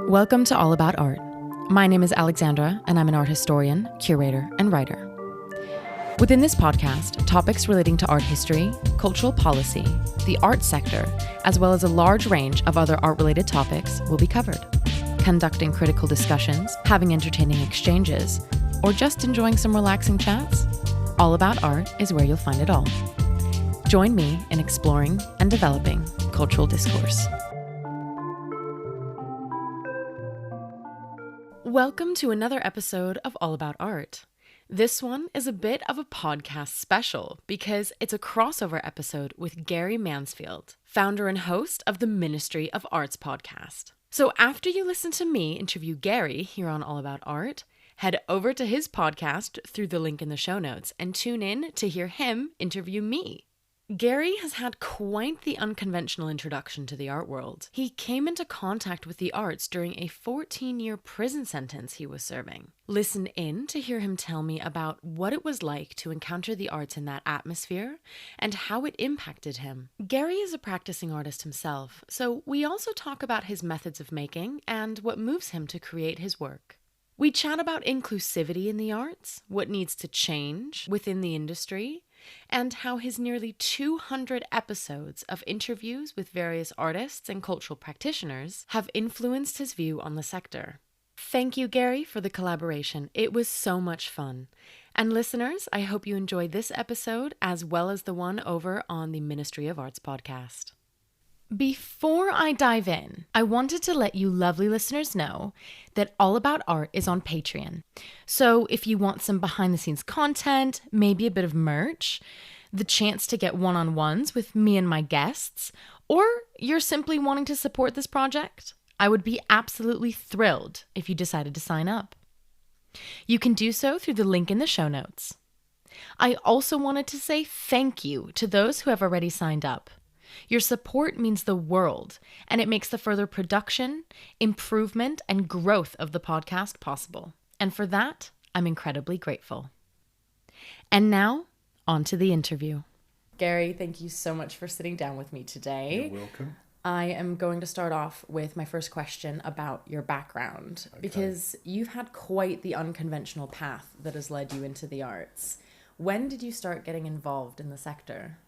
Welcome to All About Art. My name is Alexandra, and I'm an art historian, curator, and writer. Within this podcast, topics relating to art history, cultural policy, the art sector, as well as a large range of other art-related topics will be covered. Conducting critical discussions, having entertaining exchanges, or just enjoying some relaxing chats, All About Art is where you'll find it all. Join me in exploring and developing cultural discourse. Welcome to another episode of All About Art. This one is a bit of a podcast special because it's a crossover episode with Gary Mansfield, founder and host of the Ministry of Arts podcast. So after you listen to me interview Gary here on All About Art, head over to his podcast through the link in the show notes and tune in to hear him interview me. Gary has had quite the unconventional introduction to the art world. He came into contact with the arts during a 14-year prison sentence he was serving. Listen in to hear him tell me about what it was like to encounter the arts in that atmosphere and how it impacted him. Gary is a practicing artist himself, so we also talk about his methods of making and what moves him to create his work. We chat about inclusivity in the arts, what needs to change within the industry, and how his nearly 200 episodes of interviews with various artists and cultural practitioners have influenced his view on the sector. Thank you, Gary, for the collaboration. It was so much fun. And listeners, I hope you enjoyed this episode as well as the one over on the Ministry of Arts podcast. Before I dive in, I wanted to let you lovely listeners know that All About Art is on Patreon. So if you want some behind-the-scenes content, maybe a bit of merch, the chance to get one-on-ones with me and my guests, or you're simply wanting to support this project, I would be absolutely thrilled if you decided to sign up. You can do so through the link in the show notes. I also wanted to say thank you to those who have already signed up. Your support means the world, and it makes the further production, improvement, and growth of the podcast possible. And for that, I'm incredibly grateful. And now, on to the interview. Gary, thank you so much for sitting down with me today. You're welcome. I am going to start off with my first question about your background, because you've had quite the unconventional path that has led you into the arts. When did you start getting involved in the sector?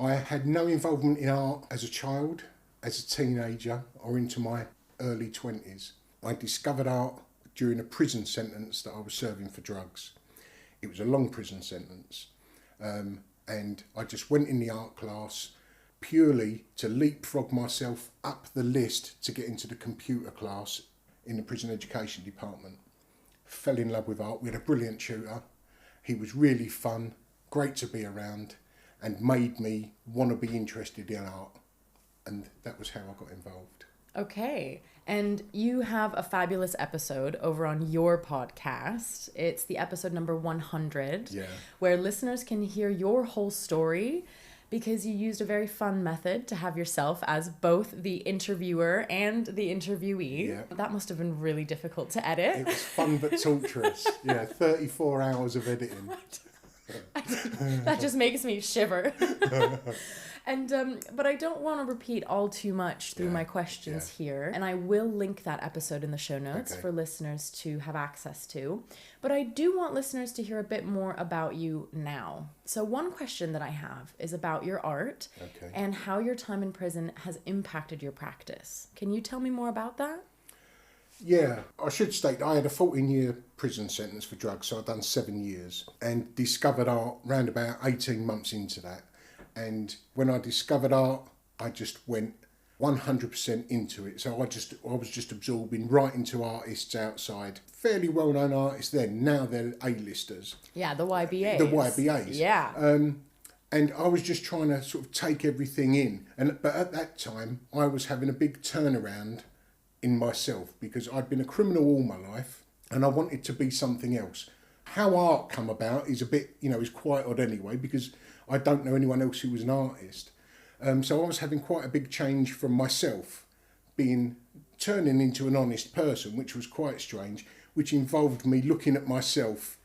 I had no involvement in art as a child, as a teenager, or into my early 20s. I discovered art during a prison sentence that I was serving for drugs. It was a long prison sentence. And I just went in the art class purely to leapfrog myself up the list to get into the computer class in the prison education department. Fell in love with art. We had a brilliant tutor. He was really fun, great to be around, and made me want to be interested in art. And that was how I got involved. Okay. And you have a fabulous episode over on your podcast. It's the episode number 100, where listeners can hear your whole story, because you used a very fun method to have yourself as both the interviewer and the interviewee. Yeah. That must have been really difficult to edit. It was fun but torturous. 34 hours of editing. That just makes me shiver. And but I don't want to repeat all too much through my questions here, and I will link that episode in the show notes for listeners to have access to. But I do want listeners to hear a bit more about you now. So one question that I have is about your art and how your time in prison has impacted your practice. Can you tell me more about that? Yeah, I should state I had a 14-year prison sentence for drugs, so I'd done 7 years, and discovered art round about 18 months into that. And when I discovered art, I just went 100% into it. So I was just absorbing right into artists outside, fairly well-known artists then. Now they're A-listers. Yeah, the YBAs. The YBAs. Yeah. And I was just trying to sort of take everything in. But at that time, I was having a big turnaround in myself, because I'd been a criminal all my life and I wanted to be something else. How art come about is a bit, is quite odd anyway, because I don't know anyone else who was an artist. So I was having quite a big change from myself, turning into an honest person, which was quite strange, which involved me looking at myself,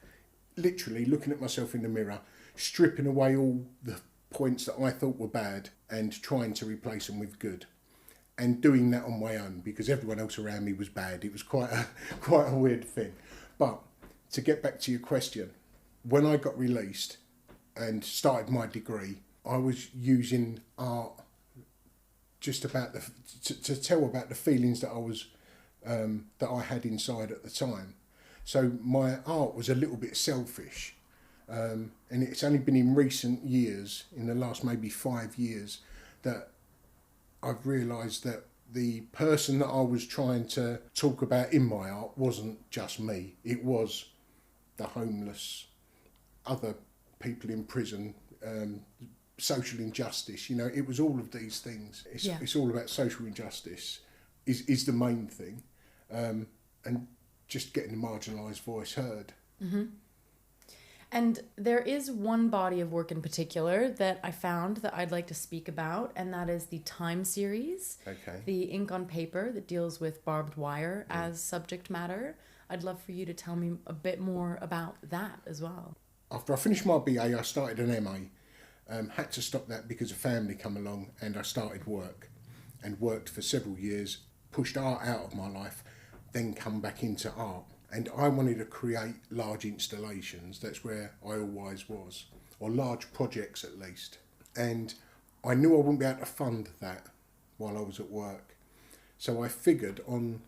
literally looking at myself in the mirror, stripping away all the points that I thought were bad and trying to replace them with good. and doing that on my own because everyone else around me was bad. It was quite a weird thing. But to get back to your question, when I got released and started my degree, I was using art just about to tell about the feelings that I was that I had inside at the time. So my art was a little bit selfish, and it's only been in recent years, in the last maybe 5 years, that I've realised that the person that I was trying to talk about in my art wasn't just me. It was the homeless, other people in prison, social injustice. You know, it was all of these things. It's all about social injustice is the main thing, and just getting the marginalised voice heard. Mm-hmm. And there is one body of work in particular that I found that I'd like to speak about, and that is the Time series. Okay. The ink on paper that deals with barbed wire as subject matter. I'd love for you to tell me a bit more about that as well. After I finished my BA, I started an MA. Had to stop that because a family come along, and I started work, and worked for several years, pushed art out of my life, then come back into art. And I wanted to create large installations. That's where I always was, or large projects at least. And I knew I wouldn't be able to fund that while I was at work. So I figured on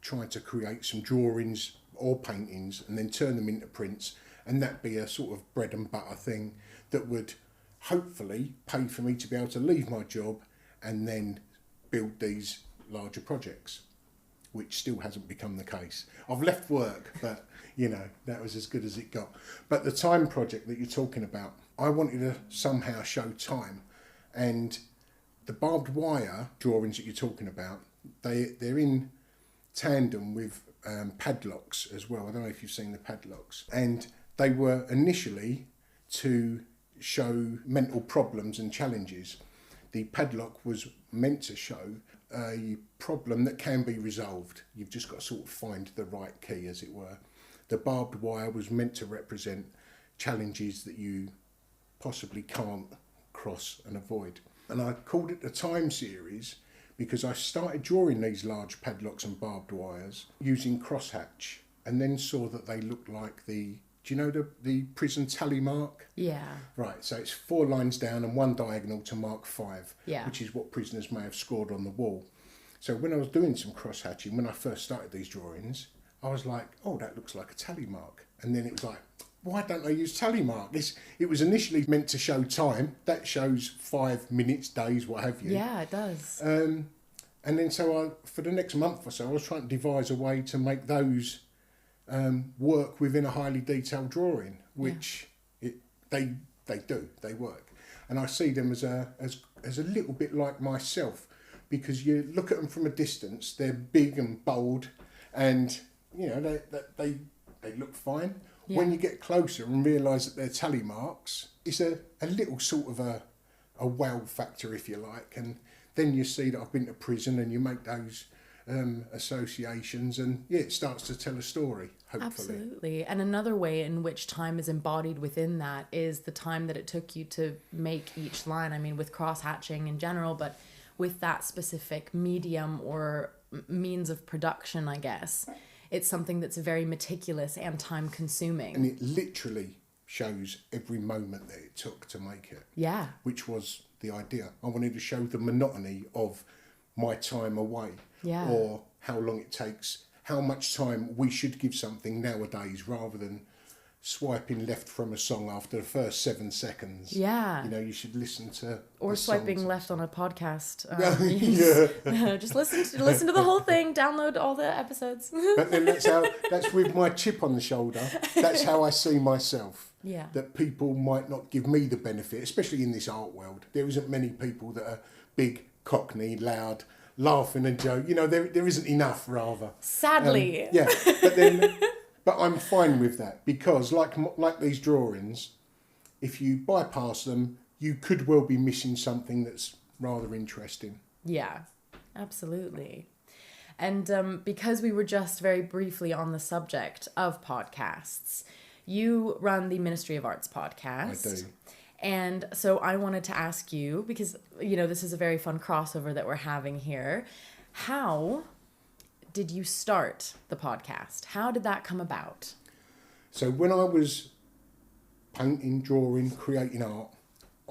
trying to create some drawings or paintings and then turn them into prints, and that be a sort of bread and butter thing that would hopefully pay for me to be able to leave my job and then build these larger projects, which still hasn't become the case. I've left work, but you know, that was as good as it got. But the Time project that you're talking about, I wanted to somehow show time, and the barbed wire drawings that you're talking about, they're in tandem with padlocks as well. I don't know if you've seen the padlocks, and they were initially to show mental problems and challenges. The padlock was meant to show a problem that can be resolved. You've just got to sort of find the right key, as it were. The barbed wire was meant to represent challenges that you possibly can't cross and avoid. And I called it the Time series because I started drawing these large padlocks and barbed wires using crosshatch, and then saw that they looked like do you know the prison tally mark? Yeah. Right, so it's 4 lines down and 1 diagonal to mark 5, Yeah. which is what prisoners may have scored on the wall. So when I was doing some cross-hatching, when I first started these drawings, I was like, oh, that looks like a tally mark. And then it was like, why don't I use tally mark? It was initially meant to show time. That shows 5 minutes, days, what have you. Yeah, it does. And then so for the next month or so, I was trying to devise a way to make those work within a highly detailed drawing, which they work. And I see them as a little bit like myself, because you look at them from a distance, they're big and bold, and you know they look fine. Yeah. When you get closer and realise that they're tally marks, it's a little sort of a wow factor, if you like. And then you see that I've been to prison, and you make those associations, and it starts to tell a story, hopefully. Absolutely. And another way in which time is embodied within that is the time that it took you to make each line. I mean, with cross-hatching in general, but with that specific medium or means of production, I guess, it's something that's very meticulous and time-consuming. And it literally shows every moment that it took to make it. Yeah. Which was the idea. I wanted to show the monotony of my time away. Yeah. Or how long it takes, how much time we should give something nowadays, rather than swiping left from a song after the first 7 seconds. Yeah. You know, you should listen to... Or swiping left on a podcast. Yeah. Just listen to the whole thing, download all the episodes. But then that's with my chip on the shoulder. That's how I see myself. Yeah. That people might not give me the benefit, especially in this art world. There isn't many people that are big, cockney, loud, laughing and joke. You know, there isn't enough, rather. Sadly. But I'm fine with that, because like these drawings, if you bypass them, you could well be missing something that's rather interesting. Yeah, absolutely. And because we were just very briefly on the subject of podcasts, you run the Ministry of Arts podcast. I do. And so I wanted to ask you, because, this is a very fun crossover that we're having here. How did you start the podcast? How did that come about? So when I was painting, drawing, creating art,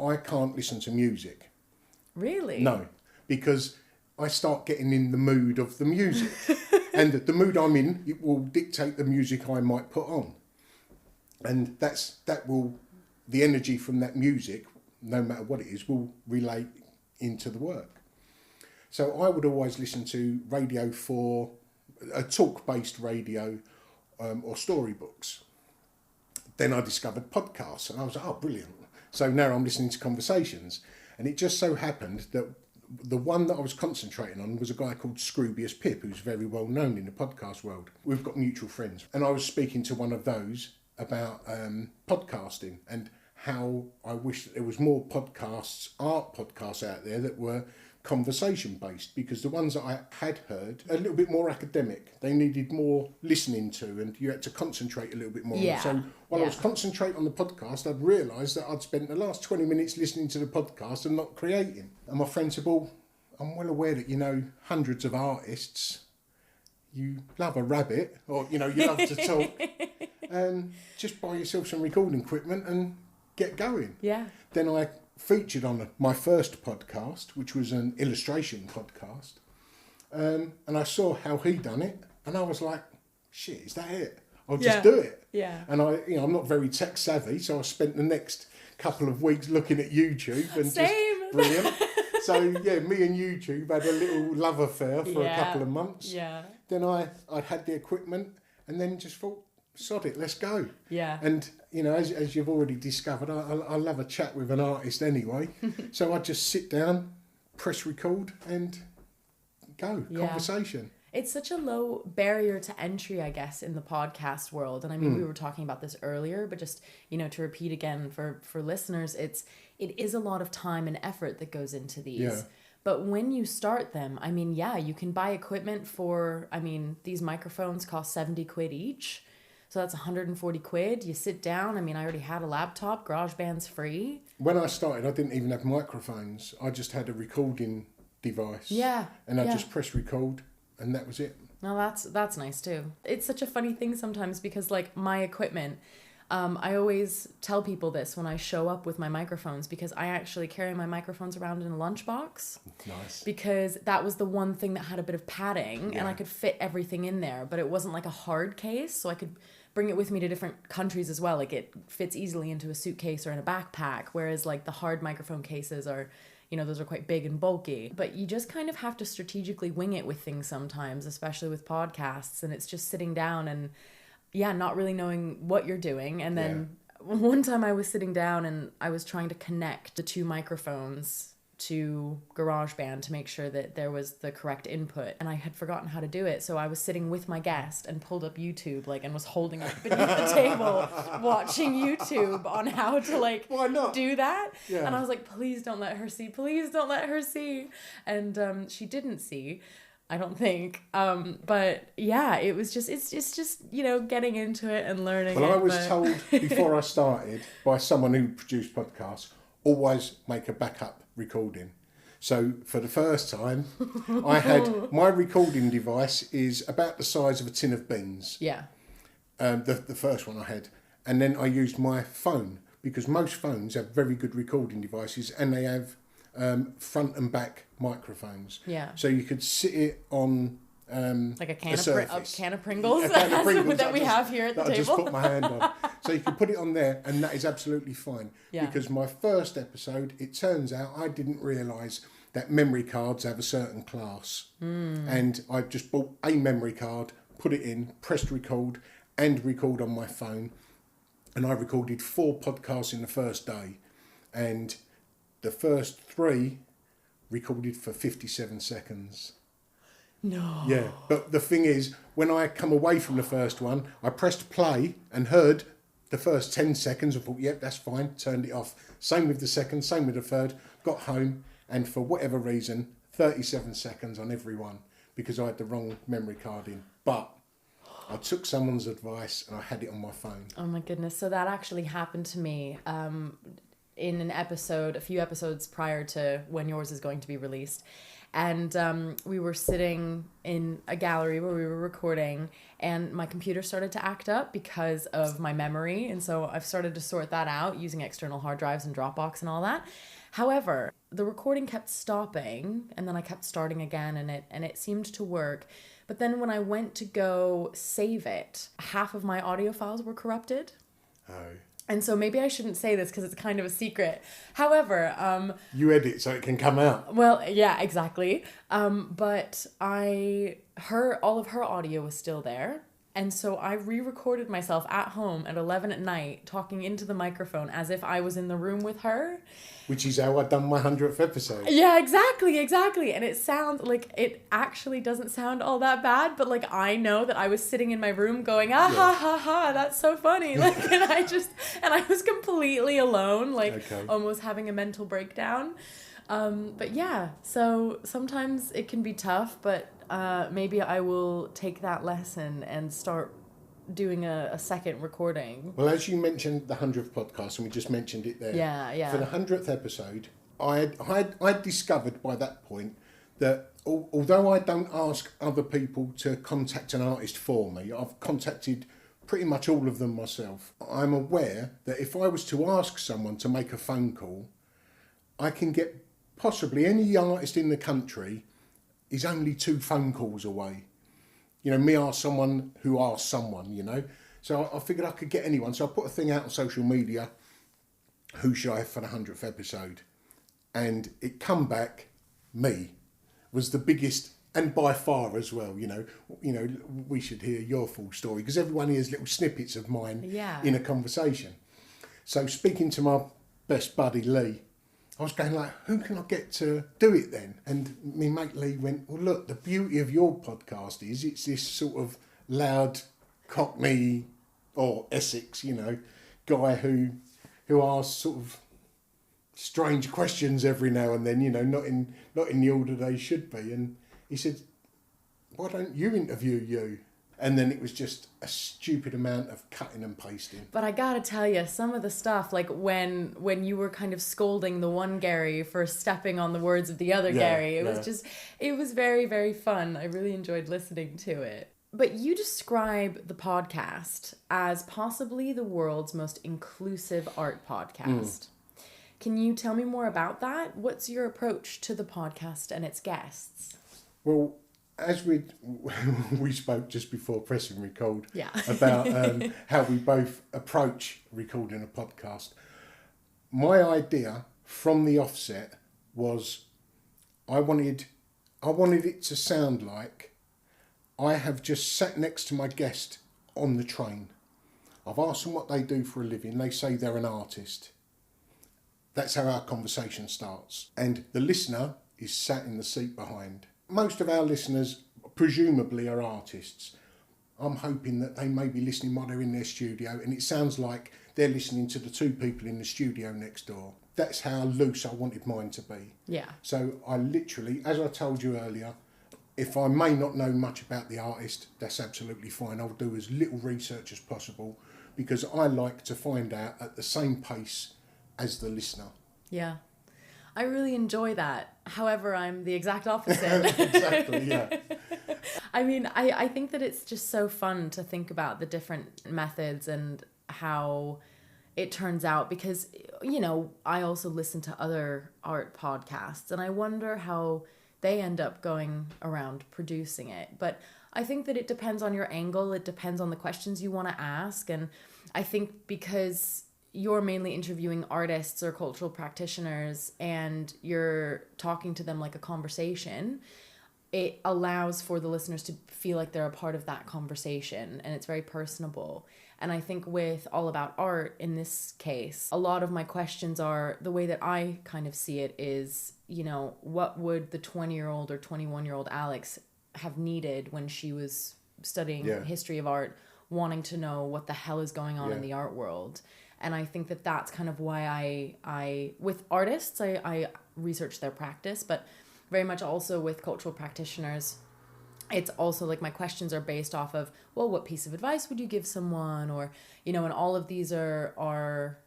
I can't listen to music. Really? No, because I start getting in the mood of the music. And the mood I'm in, it will dictate the music I might put on. And the energy from that music, no matter what it is, will relate into the work. So I would always listen to radio for a talk-based radio or storybooks. Then I discovered podcasts and I was like, oh, brilliant. So now I'm listening to conversations. And it just so happened that the one that I was concentrating on was a guy called Scroobius Pip, who's very well known in the podcast world. We've got mutual friends. And I was speaking to one of those about podcasting and how I wish that there was more podcasts, art podcasts out there that were conversation based, because the ones that I had heard a little bit more academic. They needed more listening to and you had to concentrate a little bit more. Yeah. So while I was concentrating on the podcast, I'd realised that I'd spent the last 20 minutes listening to the podcast and not creating. And my friend said, well, I'm well aware that you know hundreds of artists. You love a rabbit, or you love to talk. Just buy yourself some recording equipment and get going. Yeah. Then I featured on my first podcast, which was an illustration podcast, and I saw how he done it, and I was like, "Shit, is that it? I'll just do it." Yeah. And I'm not very tech savvy, so I spent the next couple of weeks looking at YouTube and Same. just brilliant. So yeah, me and YouTube had a little love affair for a couple of months. Yeah. Then I had the equipment, and then just thought, sod it, let's go. Yeah. And as you've already discovered, I love a chat with an artist anyway. So I just sit down, press record, and go. Conversation. It's such a low barrier to entry, I guess, in the podcast world. And I mean, we were talking about this earlier, but just, to repeat again for listeners, it is a lot of time and effort that goes into these. Yeah. But when you start them, I mean, you can buy equipment for, these microphones cost 70 quid each. So that's 140 quid. You sit down. I already had a laptop. GarageBand's free. When I started, I didn't even have microphones. I just had a recording device. Yeah. And I just pressed record, and that was it. No, that's nice too. It's such a funny thing sometimes because like my equipment, I always tell people this when I show up with my microphones, because I actually carry my microphones around in a lunchbox. Nice. Because that was the one thing that had a bit of padding and I could fit everything in there, but it wasn't like a hard case, so I could bring it with me to different countries as well. Like it fits easily into a suitcase or in a backpack, whereas like the hard microphone cases are, those are quite big and bulky. But you just kind of have to strategically wing it with things sometimes, especially with podcasts, and it's just sitting down and not really knowing what you're doing. And then one time I was sitting down and I was trying to connect the two microphones to GarageBand to make sure that there was the correct input, and I had forgotten how to do it. So I was sitting with my guest and pulled up YouTube and was holding it beneath the table watching YouTube on how to Why not? do that. Yeah. And I was like, please don't let her see, and she didn't see, I don't think. But yeah, it's just getting into it and learning. Well, I was told before I started by someone who produced podcasts, always make a backup recording. So for the first time, I had my recording device is about the size of a tin of beans. Yeah. The first one I had, and then I used my phone, because most phones have very good recording devices and they have front and back microphones. Yeah. So you could sit it on Like a can of Pringles, a can of Pringles that we have here at the that I table. just put my hand on. So you can put it on there, and that is absolutely fine. Yeah. Because my first episode, it turns out I didn't realise that memory cards have a certain class. And I just bought a memory card, put it in, pressed record, and record on my phone. And I recorded 4 podcasts in the first day. And the first 3 recorded for 57 seconds. No. Yeah, but the thing is, when I come away from the first one, I pressed play and heard the first 10 seconds and thought, yep, that's fine, turned it off. Same with the second, same with the third, got home, and for whatever reason, 37 seconds on every one, because I had the wrong memory card in. But I took someone's advice and I had it on my phone. Oh my goodness. So that actually happened to me. in an episode, a few episodes prior to when yours is going to be released. And we were sitting in a gallery where we were recording, and my computer started to act up because of my memory. And so I've started to sort that out using external hard drives and Dropbox and all that. However, the recording kept stopping, and then I kept starting again, and it seemed to work. But then when I went to go save it, half of my audio files were corrupted. Oh. And so maybe I shouldn't say this because it's kind of a secret. However, you edit so it can come out. Well, yeah, exactly. But all of her audio was still there. And so I re-recorded myself at home at 11 at night talking into the microphone as if I was in the room with her. Which is how I've done my 100th episode. Yeah, exactly. And it sounds like, it actually doesn't sound all that bad, but like I know that I was sitting in my room going, ha ha ha, that's so funny. Like, and I was completely alone, like almost having a mental breakdown. But yeah, so sometimes it can be tough, but maybe I will take that lesson and start doing a second recording. Well, as you mentioned the 100th podcast, and we just mentioned it there. Yeah. For the 100th episode, I discovered by that point that although I don't ask other people to contact an artist for me, I've contacted pretty much all of them myself. I'm aware that if I was to ask someone to make a phone call, I can get possibly any artist in the country is only 2 phone calls away. You know, me ask someone who asks someone, you know. So I figured I could get anyone. So I put a thing out on social media, who should I have for the 100th episode? And it come back, me, was the biggest, and by far as well, you know, we should hear your full story, because everyone hears little snippets of mine in a conversation. So speaking to my best buddy, Lee, I was going like, who can I get to do it then? And me mate Lee went, well, look, the beauty of your podcast is it's this sort of loud Cockney or Essex, you know, guy who asks sort of strange questions every now and then, you know, not in the order they should be. And he said, why don't you interview you? And then it was just a stupid amount of cutting and pasting. But I gotta tell you, some of the stuff, like when you were kind of scolding the one Gary for stepping on the words of the other Gary, it was very, very fun. I really enjoyed listening to it. But you describe the podcast as possibly the world's most inclusive art podcast. Can you tell me more about that? What's your approach to the podcast and its guests? Well, as we spoke just before pressing record about how we both approach recording a podcast, my idea from the offset was I wanted it to sound like I have just sat next to my guest on the train. I've asked them what they do for a living. They say they're an artist. That's how our conversation starts. And the listener is sat in the seat behind. Most of our listeners presumably are artists. I'm hoping that they may be listening while they're in their studio, and it sounds like they're listening to the 2 people in the studio next door. That's how loose I wanted mine to be. Yeah. So I literally, as I told you earlier, if I may not know much about the artist, that's absolutely fine. I'll do as little research as possible because I like to find out at the same pace as the listener. Yeah. I really enjoy that. However, I'm the exact opposite. Exactly, yeah. I mean, I think that it's just so fun to think about the different methods and how it turns out because, you know, I also listen to other art podcasts and I wonder how they end up going around producing it. But I think that it depends on your angle. It depends on the questions you want to ask. And I think because you're mainly interviewing artists or cultural practitioners and you're talking to them like a conversation, it allows for the listeners to feel like they're a part of that conversation and it's very personable. And I think with All About Art, in this case, a lot of my questions are, the way that I kind of see it is, you know, what would the 20-year-old or 21-year-old Alex have needed when she was studying history of art, wanting to know what the hell is going on in the art world? And I think that that's kind of why I with artists, I research their practice, but very much also with cultural practitioners, it's also like my questions are based off of, well, what piece of advice would you give someone? Or, you know, and all of these are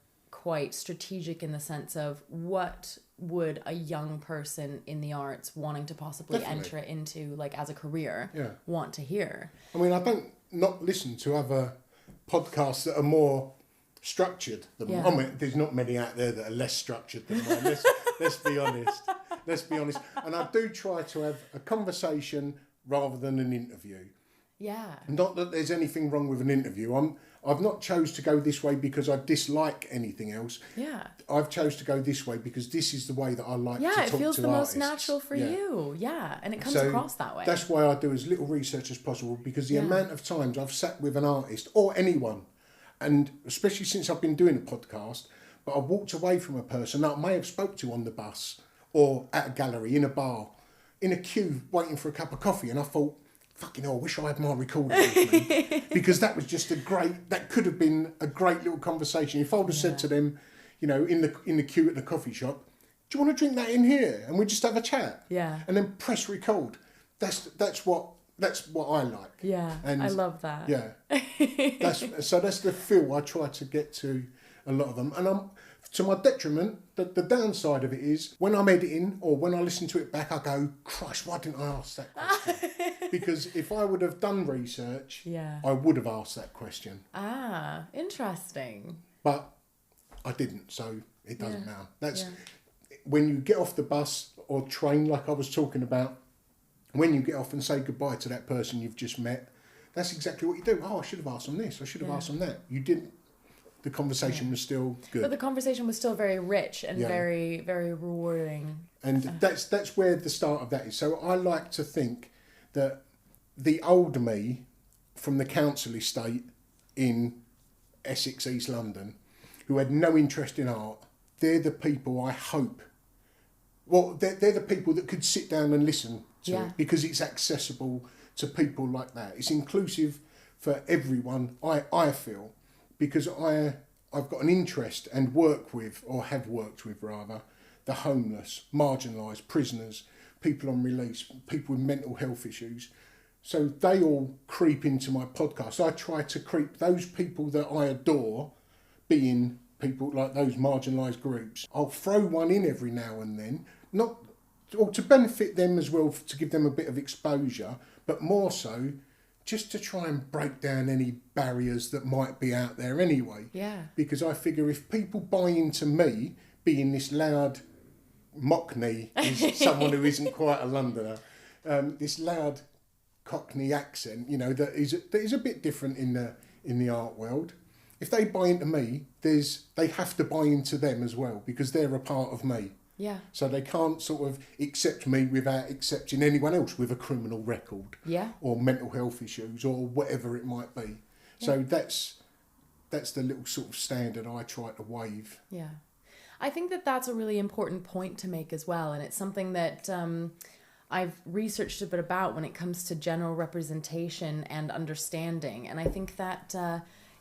quite strategic in the sense of what would a young person in the arts wanting to possibly enter it into, like, as a career, want to hear. I mean, I don't not listen to other podcasts that are more structured than mine. I mean, there's not many out there that are less structured than mine. Let's be honest. Let's be honest. And I do try to have a conversation rather than an interview. Yeah. Not that there's anything wrong with an interview. I've not chose to go this way because I dislike anything else. Yeah. I've chose to go this way because this is the way that I like to talk to artists. Yeah, it feels the most natural for you. Yeah, and it comes across that way. That's why I do as little research as possible, because the amount of times I've sat with an artist or anyone, and especially since I've been doing a podcast, but I've walked away from a person that I may have spoke to on the bus or at a gallery, in a bar, in a queue waiting for a cup of coffee, and I thought, fucking hell, I wish I had my recorder with me, because that was just that could have been a great little conversation. If I would have said to them, you know, in the queue at the coffee shop, do you want to drink that in here? And we just have a chat. Yeah. And then press record. That's what I like. Yeah. And I love that. Yeah. That's the feel I try to get to a lot of them. And to my detriment, the downside of it is when I'm editing or when I listen to it back, I go, Christ, why didn't I ask that question? Because if I would have done research, I would have asked that question. Ah, interesting. But I didn't, so it doesn't matter. That's when you get off the bus or train, like I was talking about, when you get off and say goodbye to that person you've just met, that's exactly what you do. Oh, I should have asked them this. I should have asked them that. You didn't. The conversation was still good. But the conversation was still very rich and very, very rewarding. And that's where the start of that is. So I like to think that the old me from the council estate in Essex, East London, who had no interest in art, they're the people I hope, well, they're the people that could sit down and listen to it, because it's accessible to people like that. It's inclusive for everyone, I feel. Because I've got an interest and work with, or have worked with rather, the homeless, marginalised, prisoners, people on release, people with mental health issues. So they all creep into my podcast. I try to creep those people that I adore, being people like those marginalised groups. I'll throw one in every now and then, or to benefit them as well, to give them a bit of exposure, but more so just to try and break down any barriers that might be out there anyway. Yeah. Because I figure if people buy into me being this loud Mockney, is someone who isn't quite a Londoner, this loud Cockney accent, you know, that is a bit different in the art world. If they buy into me, they have to buy into them as well, because they're a part of me. Yeah. So they can't sort of accept me without accepting anyone else with a criminal record. Yeah. Or mental health issues or whatever it might be. Yeah. So that's the little sort of standard I try to wave. Yeah. I think that's a really important point to make as well. And it's something that I've researched a bit about when it comes to general representation and understanding. And I think that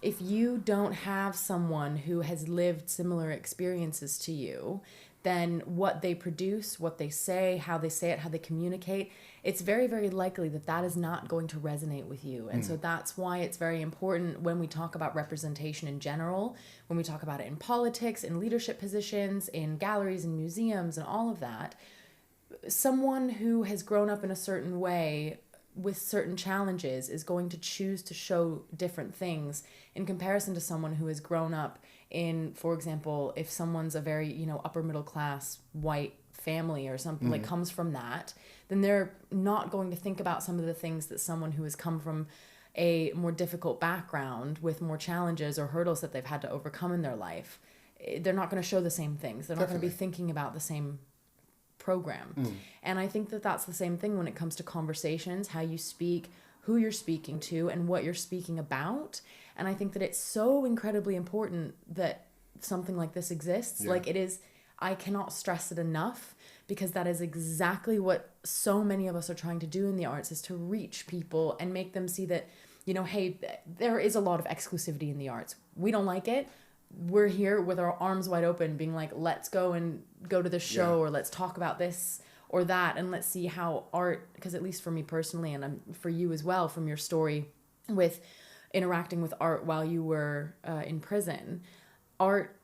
if you don't have someone who has lived similar experiences to you, then what they produce, what they say, how they say it, how they communicate, it's very, very likely that is not going to resonate with you. And so that's why it's very important when we talk about representation in general, when we talk about it in politics, in leadership positions, in galleries and museums and all of that, someone who has grown up in a certain way with certain challenges is going to choose to show different things in comparison to someone who has grown up in, for example, if someone's a very, you know, upper middle class white family or something, like comes from that, then they're not going to think about some of the things that someone who has come from a more difficult background with more challenges or hurdles that they've had to overcome in their life. They're not going to show the same things. They're not going to be thinking about the same program. And I think that's the same thing when it comes to conversations, how you speak, who you're speaking to, and what you're speaking about. And I think that it's so incredibly important that something like this exists. Like it is, I cannot stress it enough, because that is exactly what so many of us are trying to do in the arts, is to reach people and make them see that, you know, hey, there is a lot of exclusivity in the arts. We don't like it. We're here with our arms wide open being like, let's go to the show, or let's talk about this or that, and let's see how art, because at least for me personally, and for you as well, from your story with interacting with art while you were in prison, art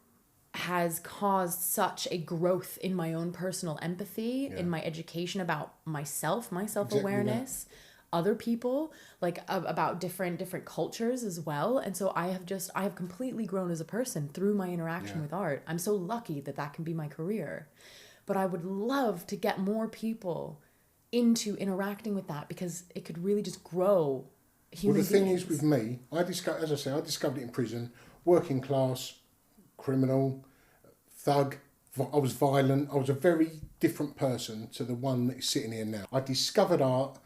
has caused such a growth in my own personal empathy, in my education about myself, my self-awareness, other people, like about different cultures as well. And so I have completely grown as a person through my interaction with art. I'm so lucky that can be my career. But I would love to get more people into interacting with that, because it could really just grow human beings. Well, the thing is with me, I discovered it in prison, working class, criminal, thug. I was violent. I was a very different person to the one that is sitting here now. I discovered art,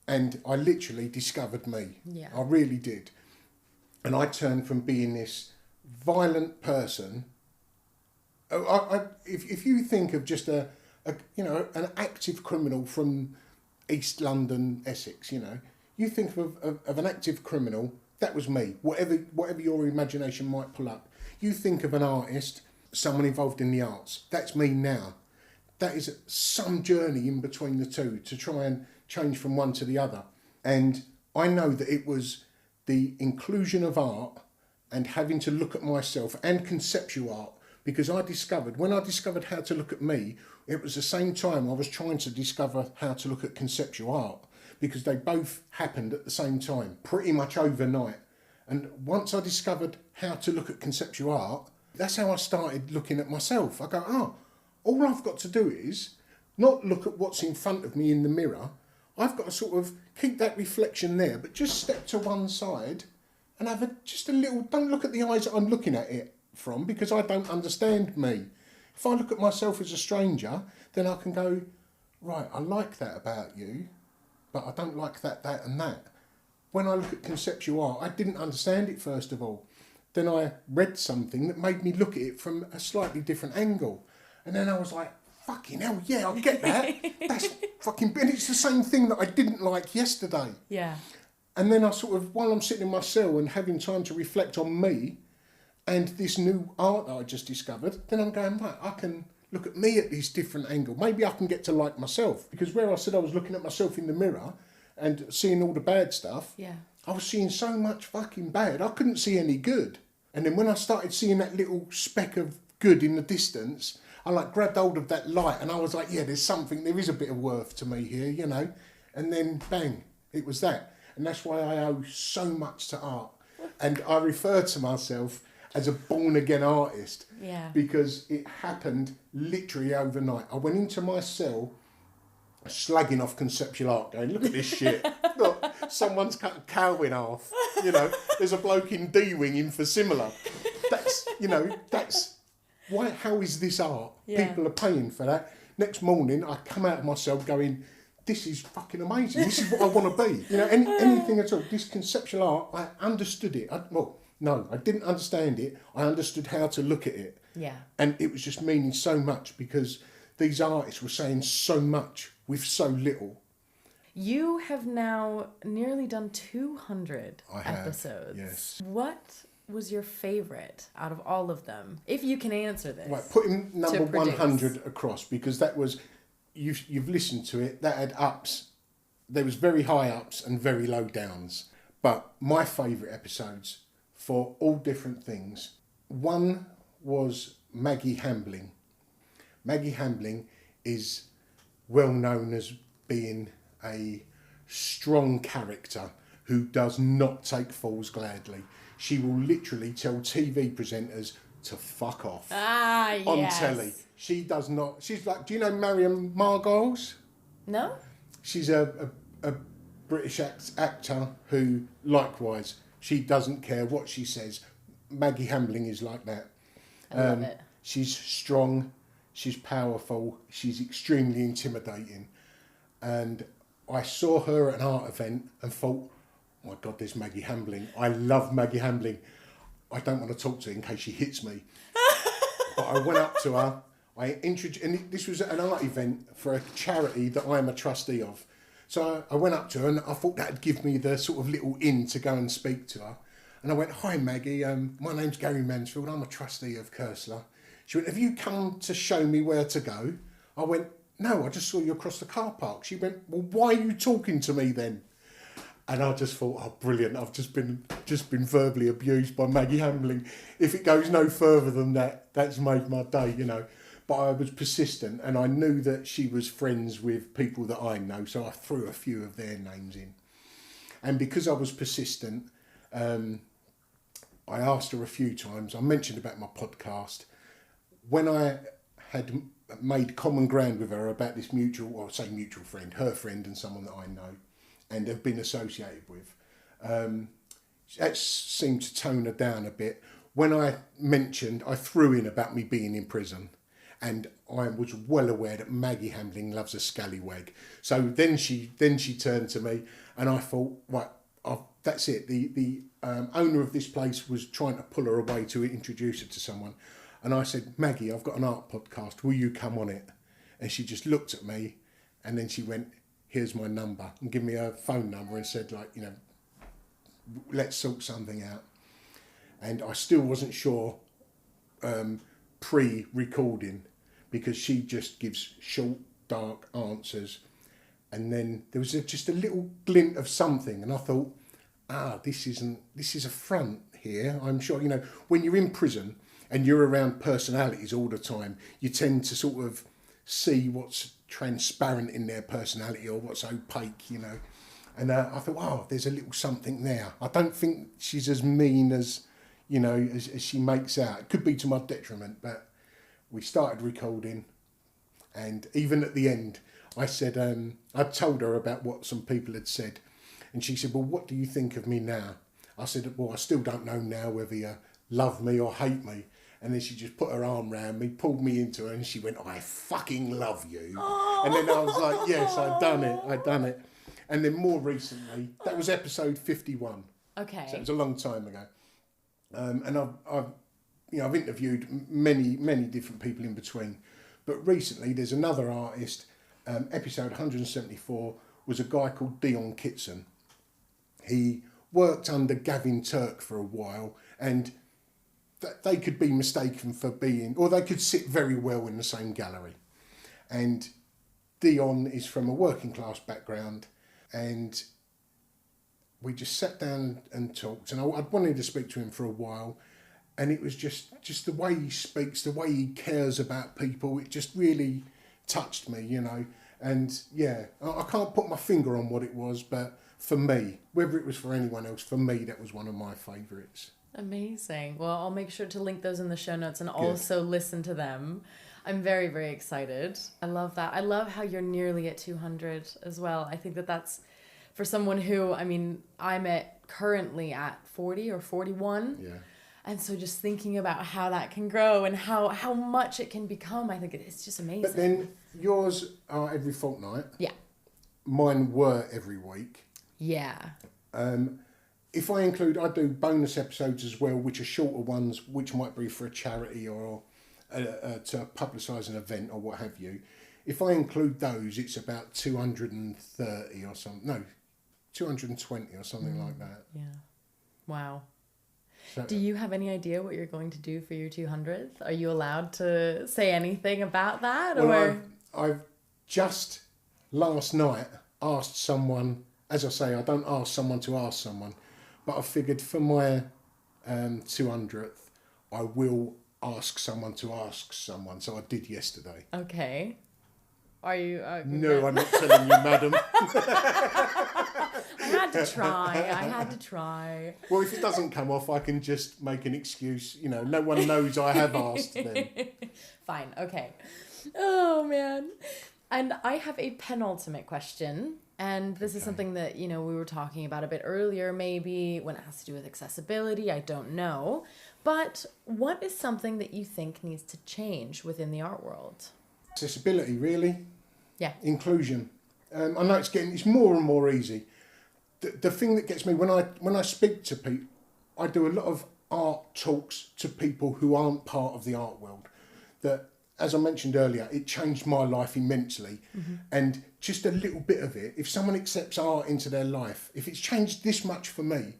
and I literally discovered me. Yeah. I really did. And I turned from being this violent person. If you think of just an active criminal from East London, Essex, you think of an active criminal, that was me. Whatever your imagination might pull up. You think of an artist, someone involved in the arts, that's me now. That is some journey in between the two to try and change from one to the other. And I know that it was the inclusion of art and having to look at myself and conceptual art, because when I discovered how to look at me, it was the same time I was trying to discover how to look at conceptual art, because they both happened at the same time, pretty much overnight. And once I discovered how to look at conceptual art, that's how I started looking at myself. I go, all I've got to do is not look at what's in front of me in the mirror. I've got to sort of keep that reflection there, but just step to one side and have don't look at the eyes that I'm looking at it from, because I don't understand me. If I look at myself as a stranger, then I can go, right, I like that about you, but I don't like that, and that. When I look at conceptual art, I didn't understand it first of all. Then I read something that made me look at it from a slightly different angle. And then I was like, fucking hell, yeah, I get that. That's fucking... And it's the same thing that I didn't like yesterday. Yeah. And then I while I'm sitting in my cell and having time to reflect on me and this new art that I just discovered, then I'm going, right, I can look at me at this different angle. Maybe I can get to like myself. Because where I said I was looking at myself in the mirror and seeing all the bad stuff, I was seeing so much fucking bad. I couldn't see any good. And then when I started seeing that little speck of good in the distance, I grabbed hold of that light and I was like, yeah, there is a bit of worth to me here, And then bang, it was that. And that's why I owe so much to art. And I refer to myself as a born-again artist. Yeah. Because it happened literally overnight. I went into my cell slagging off conceptual art, going, look at this shit. Look, someone's cut a cow in half. There's a bloke in D-wing in for similar. That's why. How is this art? Yeah. People are paying for that. Next morning, I come out of myself going, this is fucking amazing. This is what I want to be. Anything at all. This conceptual art, I understood it. I didn't understand it. I understood how to look at it. Yeah. And it was just meaning so much, because these artists were saying so much with so little. You have now nearly done 200 have, episodes. yes. What was your favourite out of all of them? If you can answer this. Right, putting number 100 across, because that was, you've listened to it, that had ups. There was very high ups and very low downs. But my favourite episodes, for all different things, one was Maggie Hambling. Maggie Hambling is well known as being a strong character who does not take falls gladly. She will literally tell TV presenters to fuck off on telly. She does not. She's like, do you know Marion Margolyes? No. She's a British actor who, likewise, she doesn't care what she says. Maggie Hambling is like that. I love it. She's strong. She's powerful. She's extremely intimidating. And I saw her at an art event and thought, oh my God, there's Maggie Hambling. I love Maggie Hambling. I don't want to talk to her in case she hits me. But I went up to her. And this was an art event for a charity that I am a trustee of. So I went up to her and I thought that'd give me the sort of little in to go and speak to her. And I went, hi Maggie, my name's Gary Mansfield. I'm a trustee of Cursler. She went, have you come to show me where to go? I went, no, I just saw you across the car park. She went, well, why are you talking to me then? And I just thought, oh, brilliant! I've just been verbally abused by Maggie Hambling. If it goes no further than that, that's made my day, you know. But I was persistent, and I knew that she was friends with people that I know, so I threw a few of their names in. And because I was persistent, I asked her a few times. I mentioned about my podcast. When I had made common ground with her about this mutual friend, her friend and someone that I know and have been associated with, that seemed to tone her down a bit. When I threw in about me being in prison, and I was well aware that Maggie Hambling loves a scallywag. So then she turned to me, and I thought, right, that's it. The owner of this place was trying to pull her away to introduce her to someone. And I said, Maggie, I've got an art podcast. Will you come on it? And she just looked at me, and then she went, here's my number, and give me her phone number and said, like, you know, let's sort something out. And I still wasn't sure pre-recording, because she just gives short, dark answers. And then there was just a little glint of something, and I thought, this is a front here. I'm sure, you know, when you're in prison and you're around personalities all the time, you tend to sort of see what's transparent in their personality or what's opaque, you know. And I thought, there's a little something there. I don't think she's as mean as, you know, as she makes out. It could be to my detriment, but we started recording, and even at the end, I said, I told her about what some people had said, and she said, well, what do you think of me now? I said, well, I still don't know now whether you love me or hate me. And then she just put her arm around me, pulled me into her, and she went, I fucking love you. Oh. And then I was like, yes, I'd done it. And then more recently, that was episode 51. Okay. So it was a long time ago. And I've interviewed many different people in between. But recently, there's another artist, episode 174, was a guy called Dion Kitson. He worked under Gavin Turk for a while, and they could be mistaken for being, or they could sit very well in the same gallery. And Dion is from a working class background, and we just sat down and talked, and I'd wanted to speak to him for a while, and it was just the way he speaks, the way he cares about people, it just really touched me, you know. And yeah, I can't put my finger on what it was, but for me, whether it was for anyone else, for me, that was one of my favourites. Amazing. Well, I'll make sure to link those in the show notes and also listen to them. I'm very, very excited. I love that. I love how you're nearly at 200 as well. I think that's for someone who, I mean, I'm currently at 40 or 41. Yeah. And so just thinking about how that can grow and how much it can become, I think it's just amazing. But then yours are every fortnight. Yeah. Mine were every week. Yeah. If I do bonus episodes as well, which are shorter ones, which might be for a charity or to publicise an event or what have you. If I include those, it's about 230 or something. No, 220 or something like that. Yeah. Wow. So, do you have any idea what you're going to do for your 200th? Are you allowed to say anything about that? Well, I've just last night asked someone, as I say, I don't ask someone to ask someone, but I figured for my 200th, I will ask someone to ask someone. So I did yesterday. Okay. Are you... No, I'm not telling you, madam. I had to try. Well, if it doesn't come off, I can just make an excuse. You know, no one knows I have asked them. Fine, okay. Oh, man. And I have a penultimate question. And this is something that, you know, we were talking about a bit earlier, maybe when it has to do with accessibility. I don't know. But what is something that you think needs to change within the art world? Accessibility, really. Yeah. Inclusion. I know it's more and more easy. The thing that gets me, when I speak to people, I do a lot of art talks to people who aren't part of the art world. That, as I mentioned earlier, it changed my life immensely. Mm-hmm. And just a little bit of it, if someone accepts art into their life, if it's changed this much for me,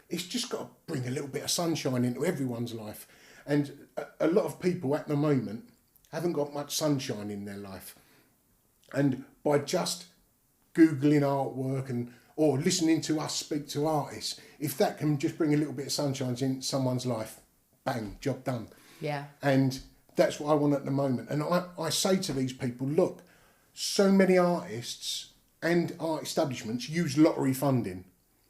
it's just got to bring a little bit of sunshine into everyone's life. And a lot of people at the moment haven't got much sunshine in their life. And by just Googling artwork and or listening to us speak to artists, if that can just bring a little bit of sunshine in someone's life, bang, job done. Yeah. And that's what I want at the moment. And I say to these people, look, so many artists and art establishments use lottery funding.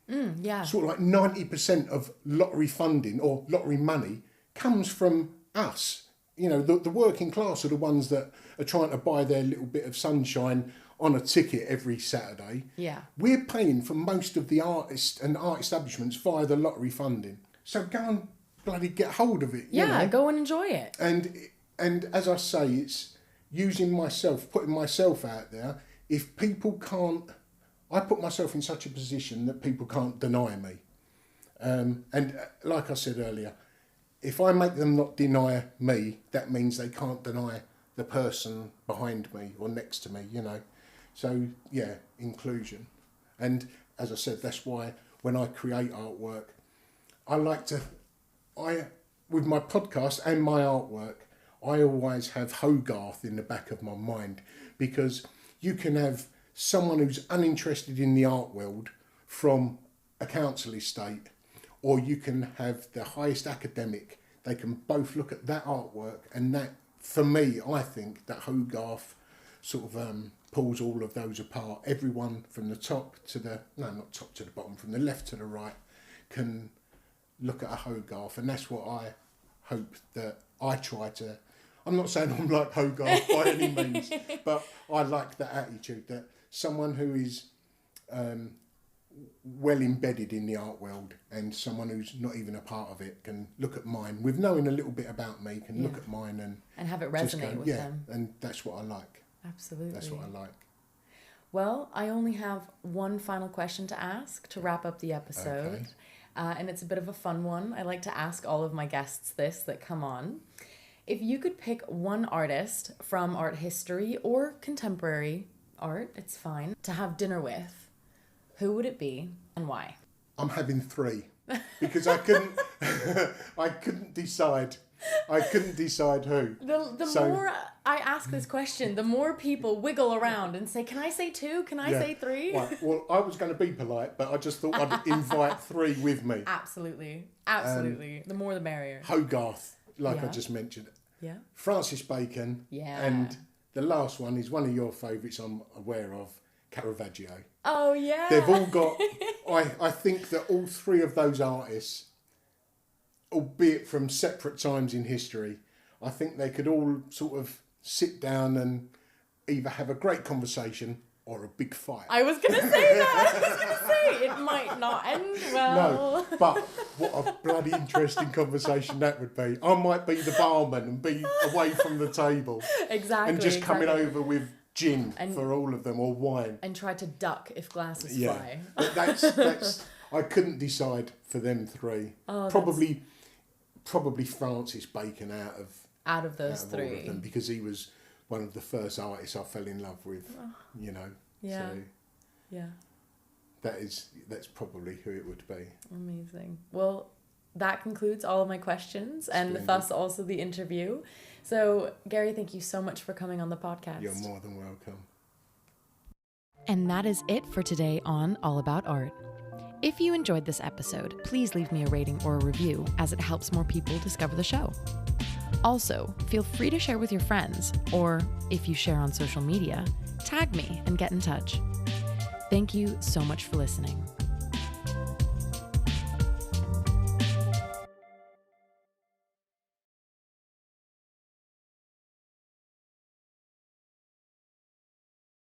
Yeah. Sort of like 90% of lottery funding or lottery money comes from us. You know, the working class are the ones that are trying to buy their little bit of sunshine on a ticket every Saturday. Yeah. We're paying for most of the artists and art establishments via the lottery funding. So go and bloody get hold of it. Yeah, you know? go and enjoy it. And as I say, it's using myself, putting myself out there. If people can't, I put myself in such a position that people can't deny me. And like I said earlier, if I make them not deny me, that means they can't deny the person behind me or next to me, you know. So, yeah, inclusion. And as I said, that's why when I create artwork, with my podcast and my artwork, I always have Hogarth in the back of my mind, because you can have someone who's uninterested in the art world from a council estate, or you can have the highest academic. They can both look at that artwork, and that, for me, I think that Hogarth sort of pulls all of those apart. Everyone from the top to the, no, not top to the bottom, from the left to the right can look at a Hogarth, and that's what I hope that I try to. I'm not saying I'm like Hogarth by any means, but I like that attitude that someone who is well embedded in the art world and someone who's not even a part of it can look at mine with knowing a little bit about me, can look at mine and have it resonate with them. And that's what I like. Absolutely. That's what I like. Well, I only have one final question to ask to wrap up the episode. Okay. And it's a bit of a fun one. I like to ask all of my guests this that come on. If you could pick one artist from art history or contemporary art, it's fine, to have dinner with, who would it be and why? I'm having 3 because I couldn't I couldn't decide. I couldn't decide who. The more I ask this question, the more people wiggle around and say, can I say 2? Can I say 3? Right. Well, I was going to be polite, but I just thought I'd invite 3 with me. Absolutely. The more the merrier. Hogarth, like I just mentioned. Yeah. Francis Bacon. Yeah. And the last one is one of your favourites I'm aware of, Caravaggio. Oh, yeah. They've all got... I think that all 3 of those artists, albeit from separate times in history, I think they could all sort of sit down and either have a great conversation or a big fight. I was going to say that. It might not end well. No, but what a bloody interesting conversation that would be. I might be the barman and be away from the table. Exactly. And just coming over with gin for all of them, or wine. And try to duck if glasses fly. But that's I couldn't decide for them 3. Oh, probably Francis Bacon out of those 3. All of them, because he was one of the first artists I fell in love with, you know. Yeah. So yeah. That's probably who it would be. Amazing. Well, that concludes all of my questions and thus also the interview. So, Gary, thank you so much for coming on the podcast. You're more than welcome. And that is it for today on All About Art. If you enjoyed this episode, please leave me a rating or a review, as it helps more people discover the show. Also, feel free to share with your friends, or if you share on social media, tag me and get in touch. Thank you so much for listening.